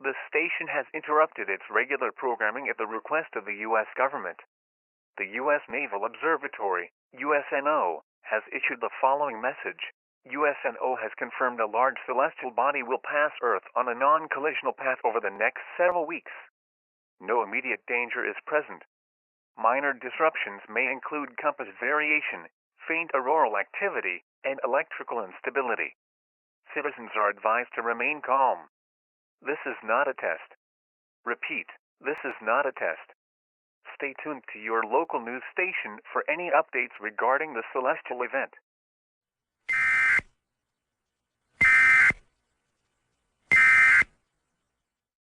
The station has interrupted its regular programming at the request of the U.S. government. The U.S. Naval Observatory, USNO, has issued the following message. USNO has confirmed a large celestial body will pass Earth on a non-collisional path over the next several weeks. No immediate danger is present. Minor disruptions may include compass variation, faint auroral activity, and electrical instability. Citizens are advised to remain calm. This is not a test. Repeat, this is not a test. Stay tuned to your local news station for any updates regarding the celestial event.